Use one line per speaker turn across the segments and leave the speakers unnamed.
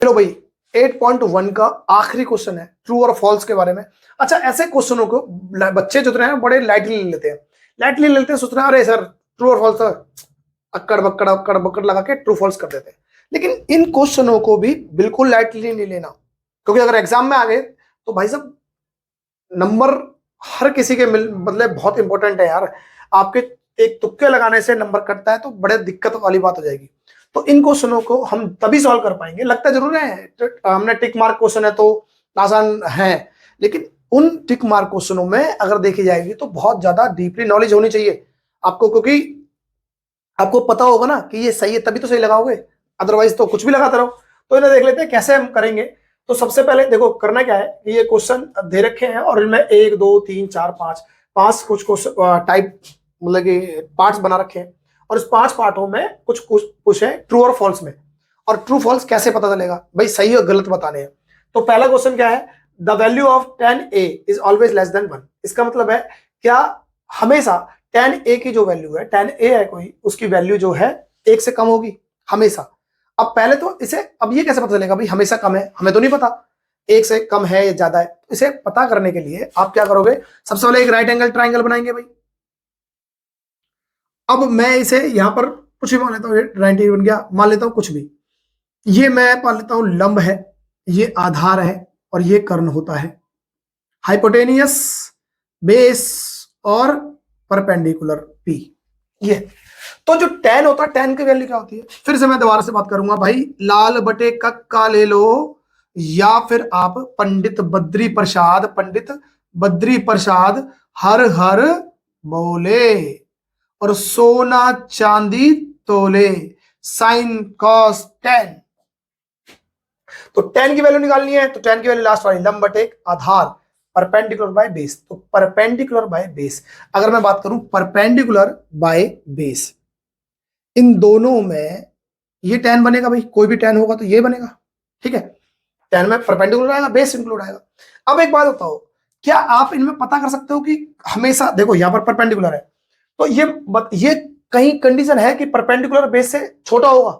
चलो भाई 8.1 का आखिरी क्वेश्चन है ट्रू और फॉल्स के बारे में। अच्छा, ऐसे क्वेश्चनों को बच्चे जो हैं बड़े लाइटली ले लेते हैं, सोचते हैं अरे सर ट्रू और फॉल्स, अक्कड़ बक्कड़ लगा के ट्रू फॉल्स कर देते हैं। लेकिन इन क्वेश्चनों को भी बिल्कुल लाइटली नहीं लेना, क्योंकि अगर एग्जाम में आ गए तो भाई साहब नंबर हर किसी के मतलब बहुत इंपॉर्टेंट है यार। आपके एक तुक्के लगाने से नंबर कटता है तो बड़े दिक्कत वाली बात हो जाएगी। तो इन क्वेश्चनों को हम तभी सॉल्व कर पाएंगे, लगता जरूर है हमने टिक मार्क क्वेश्चन है तो आसान है, लेकिन उन टिक मार्क क्वेश्चनों में अगर देखी जाएगी तो बहुत ज्यादा डीपली नॉलेज होनी चाहिए आपको, क्योंकि आपको पता होगा ना कि ये सही है तभी तो सही लगाओगे, अदरवाइज तो कुछ भी लगाते रहो। तो इन्हें देख लेते हैं कैसे हम करेंगे। तो सबसे पहले देखो करना क्या है कि ये क्वेश्चन दे रखे हैं और इनमें 1 2 3 4 5 कुछ टाइप मतलब कि पार्ट्स बना रखे हैं, और इस 5 पार्टों में कुछ कुछ है ट्रू और फॉल्स में। और ट्रू फॉल्स कैसे पता चलेगा भाई, सही और गलत बताने हैं। तो पहला क्वेश्चन क्या है, the value of tan a is always less than 1। इसका मतलब है क्या हमेशा tan a की जो वैल्यू है, tan a है कोई, उसकी वैल्यू जो है 1 से कम होगी हमेशा। अब पहले तो इसे, अब ये कैसे पता चलेगा भाई हमेशा कम है, हमें तो नहीं पता 1 से कम है या ज्यादा है। इसे पता करने के लिए आप क्या करोगे, सबसे पहले एक राइट एंगल ट्राइंगल बनाएंगे भाई। अब मैं इसे यहां पर कुछ भी मान लेता हूँ, 90 बन गया, मान लेता हूं कुछ भी, ये मैं मान लेता हूं लंब है, ये आधार है और ये कर्ण होता है, हाइपोटेनियस, बेस और परपेंडिकुलर पी। ये तो जो tan होता है, tan की वैल्यू क्या होती है, फिर से मैं दोबारा से बात करूंगा भाई, लाल बटे कक्का ले लो या फिर आप पंडित बद्री प्रसाद हर हर बोले और सोना चांदी तोले, साइन कॉस tan। तो tan की वैल्यू निकालनी है, तो tan की वैल्यू लास्ट वाली लंब बटे आधार, परपेंडिकुलर बाय बेस। तो परपेंडिकुलर बाय बेस, अगर मैं बात करूं परपेंडिकुलर बाय बेस, इन दोनों में ये tan बनेगा भाई, कोई भी tan होगा तो ये बनेगा, ठीक है। tan में परपेंडिकुलर आएगा, बेस इंक्लूड आएगा। अब एक बात बताओ, क्या आप इनमें पता कर सकते हो कि हमेशा, देखो यहां पर परपेंडिकुलर है तो ये कहीं कंडीशन है कि परपेंडिकुलर बेस से छोटा होगा,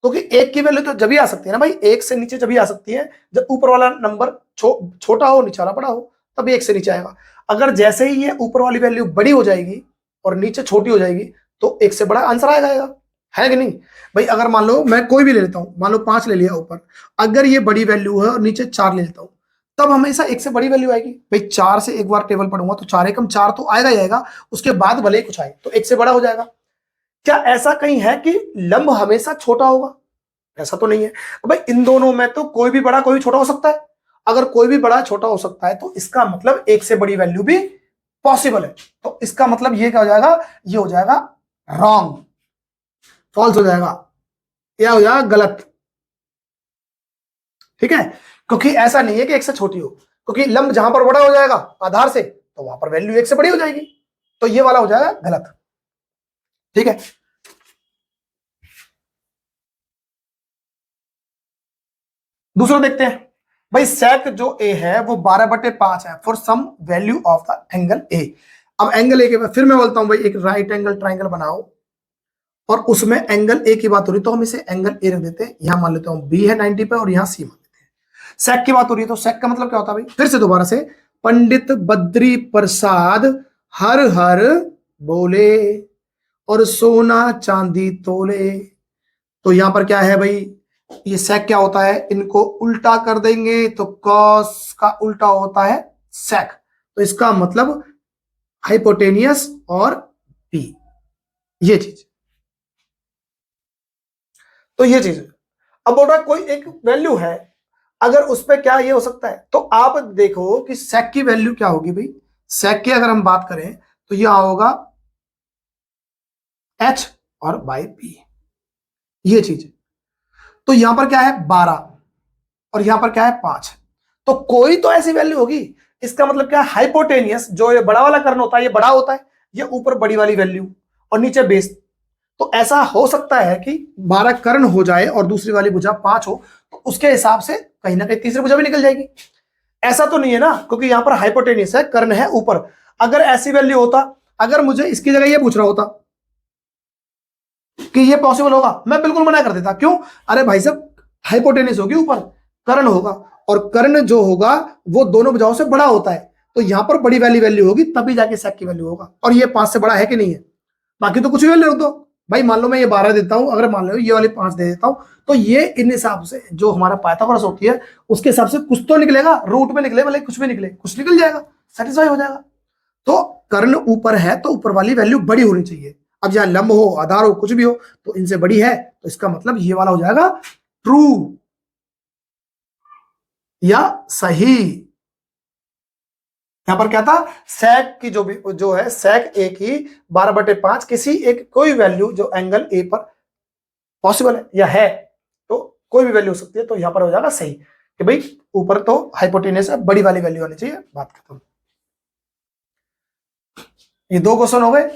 क्योंकि एक की वैल्यू तो जब ही आ सकती है ना भाई, 1 से नीचे जब ही आ सकती है जब ऊपर वाला नंबर छोटा हो, नीचे वाला बड़ा हो, तभी 1 से नीचे आएगा। अगर जैसे ही ये ऊपर वाली वैल्यू बड़ी हो जाएगी और नीचे छोटी हो जाएगी तो 1 से बड़ा आंसर आएगा, है कि नहीं भाई। अगर मान लो मैं कोई भी ले लेता हूं, मान लो 5 ले लिया ऊपर, अगर ये बड़ी वैल्यू है और नीचे 4 ले लेता हूं, तब हमेशा 1 से बड़ी वैल्यू आएगी भाई। 4 से एक बार टेबल पढ़ूंगा तो 4 एकम 4 तो आएगा ही आएगा, उसके बाद भले ही कुछ आए तो 1 से बड़ा हो जाएगा। क्या ऐसा कहीं है कि लंब हमेशा छोटा होगा, ऐसा तो नहीं है भाई। इन दोनों में तो कोई भी बड़ा कोई भी छोटा हो सकता है, अगर कोई भी बड़ा छोटा हो सकता है तो इसका मतलब 1 से बड़ी वैल्यू भी पॉसिबल है। तो इसका मतलब ये क्या हो जाएगा, ये हो जाएगा रॉन्ग, फॉल्स हो जाएगा, या हो जाएगा गलत, ठीक है। क्योंकि ऐसा नहीं है कि 1 से छोटी हो, क्योंकि लंब जहां पर बड़ा हो जाएगा आधार से तो वहां पर वैल्यू 1 से बड़ी हो जाएगी, तो ये वाला हो जाएगा गलत, ठीक है। दूसरा देखते हैं भाई, सेक जो ए है वो 12/5 है for some value of the angle A. अब एंगल ए के बाद फिर मैं बोलता हूं भाई एक राइट एंगल ट्राइंगल बनाओ और उसमें एंगल ए की बात हो रही तो हम इसे एंगल ए रख देते हैं, यहां मान लेता हूं बी है 90 पे और यहां सी मान लेते हैं। सेक की बात हो रही है तो सेक का मतलब क्या होता है भाई, फिर से दोबारा से, पंडित बद्री प्रसाद हर हर बोले और सोना चांदी तोले। तो यहां पर क्या है भाई, ये सेक क्या होता है, इनको उल्टा कर देंगे तो कॉस का उल्टा होता है सेक, तो इसका मतलब हाइपोटेनियस और पी, ये चीज, तो ये चीज। अब बोल रहा है कोई एक वैल्यू है, अगर उस पर क्या ये हो सकता है, तो आप देखो कि सेक की वैल्यू क्या होगी भाई। सेक की अगर हम बात करें तो यह होगा एच और बाई पी, ये चीज। तो यहां पर क्या है 12 और यहां पर क्या है 5, तो कोई तो ऐसी वैल्यू होगी, इसका मतलब क्या है हाइपोटेनियस, जो ये बड़ा वाला कर्ण होता है ये बड़ा होता है, ये ऊपर बड़ी वाली वैल्यू और नीचे बेस। तो ऐसा हो सकता है कि 12 कर्ण हो जाए और दूसरी वाली भुजा 5 हो, तो उसके हिसाब से कहीं ना कहीं तीसरी भुजा भी निकल जाएगी। ऐसा तो नहीं है ना, क्योंकि यहां पर हाइपोटेनियस है, कर्ण है ऊपर। अगर ऐसी वैल्यू होता, अगर मुझे इसकी जगह ये पूछ रहा होता कि ये पॉसिबल होगा, मैं बिल्कुल मना कर देता। क्यों, अरे भाई साहब हाइपोटेनियस होगी ऊपर, कर्ण होगा, और कर्ण जो होगा वो दोनों भुजाओं से बड़ा होता है, तो यहां पर बड़ी वाली वैल्यू होगी, तभी जाके सेक की वैल्यू होगा। और ये 5 से बड़ा है कि नहीं है, बाकी तो कुछ भी वैल्यू रख दो भाई। मान लो मैं ये 12 देता हूं, अगर मान लो ये वाली 5 दे देता हूं, तो ये इन हिसाब से जो हमारा पाइथागोरस होती है उसके हिसाब से कुछ तो निकलेगा, रूट में निकले भले कुछ भी निकले, कुछ निकल जाएगा, सेटिस्फाई हो जाएगा। तो कर्ण ऊपर है तो ऊपर वाली वैल्यू बड़ी होनी चाहिए। अब यहाँ लंब हो, आधार हो, कुछ भी हो, तो इनसे बड़ी है, तो इसका मतलब ये वाला हो जाएगा ट्रू या सही। यहां पर क्या था, सेक की जो भी जो है सेक ए की 12/5 किसी एक कोई वैल्यू जो एंगल ए पर पॉसिबल है या है, तो कोई भी वैल्यू हो सकती है, तो यहां पर हो जाएगा सही कि भाई ऊपर तो हाइपोटेनियस है, बड़ी वाली वैल्यू आनी चाहिए, बात खत्म। ये 2 क्वेश्चन हो गए।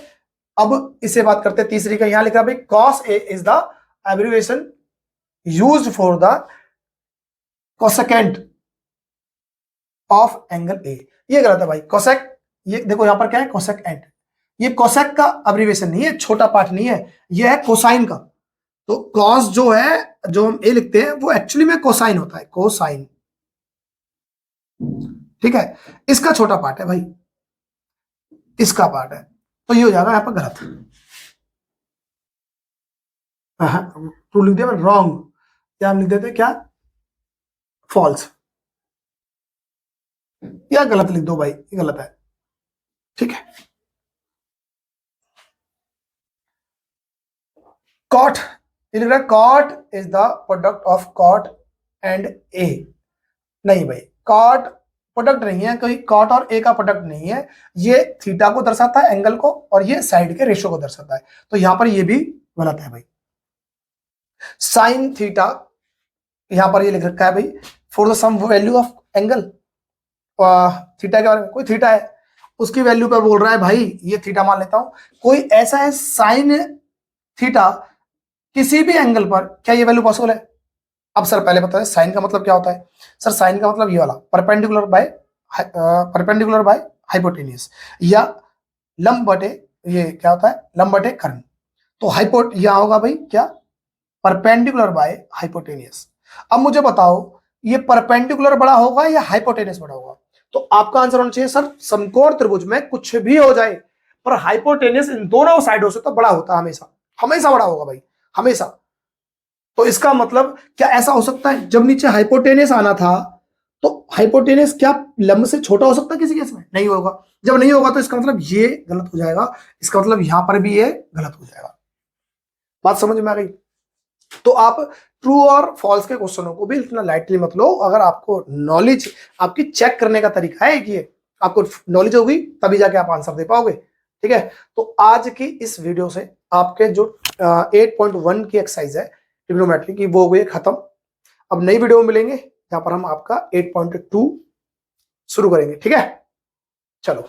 अब इसे बात करते हैं तीसरी का, यहां लिखा भाई cos A is the abbreviation used for the cosecant of angle A. ये गलत है भाई, कोसेक, ये देखो यहां पर क्या है, कोसेक एंट, ये कोसेक का अब्रिविएशन नहीं है, छोटा पार्ट नहीं है, ये है कोसाइन का। तो कॉस जो है, जो हम ए लिखते हैं, वो एक्चुअली में कोसाइन होता है, कोसाइन, ठीक है, इसका छोटा पार्ट है भाई, इसका पार्ट है, तो ये हो जाएगा यहां पर गलत। ट्रू लिख दिया, रॉन्ग, क्या हम लिख देते क्या, फॉल्स, या गलत लिख दो भाई, ये गलत है, ठीक है। कॉट, ये लिख रहा है cot is the product of cot and A, नहीं भाई, कॉट प्रोडक्ट नहीं है, कोई कॉट और ए का प्रोडक्ट नहीं है, ये थीटा को दर्शाता है, एंगल को, और ये साइड के रेशो को दर्शाता है, तो यहां पर ये भी गलत है भाई। साइन थीटा, यहां पर ये लिख रखा है भाई for the some value of angle, theta के बारे में, कोई थीटा है उसकी वैल्यू पर बोल रहा है भाई, ये थीटा मान लेता हूं, कोई ऐसा है साइन थीटा किसी भी एंगल पर, क्या ये वैल्यू पॉसिबल है? अब सर पहले बताएं साइन का मतलब क्या होता है। सर साइन का मतलब ये वाला परपेंडिकुलर बाय हाइपोटेनियस, या लंब बटे, ये क्या होता है, लंब बटे कर्ण, तो हाइपो यहां होगा भाई क्या, परपेंडिकुलर बाय हाइपोटेनियस। अब मुझे बताओ ये परपेंडिकुलर बड़ा होगा या हाइपोटेनियस बड़ा होगा, तो आपका आंसर होना चाहिए सर समकोण त्रिभुज में कुछ भी हो जाए पर हाइपोटेनियस इन दोनों साइडों से तो बड़ा होता है, हमेशा हमेशा बड़ा होगा भाई, हमेशा। तो इसका मतलब क्या ऐसा हो सकता है जब नीचे हाइपोटेनियस आना था तो हाइपोटेनियस क्या लंब से छोटा हो सकता है किसी केस में? नहीं होगा। जब नहीं होगा तो इसका मतलब ये गलत हो जाएगा, इसका मतलब यहां पर भी ये गलत हो जाएगा। बात समझ में आ गई? तो आप ट्रू और फॉल्स के क्वेश्चनों को भी इतना लाइटली मत लो, अगर आपको नॉलेज, आपकी चेक करने का तरीका है कि आपको नॉलेज होगी तभी जाके आप आंसर दे पाओगे, ठीक है। तो आज की इस वीडियो से आपके जो 8.1 की एक्सरसाइज है ट्रिग्नोमेट्री की वो हो गई खत्म। अब नई वीडियो में मिलेंगे जहां पर हम आपका 8.2 शुरू करेंगे, ठीक है। चलो।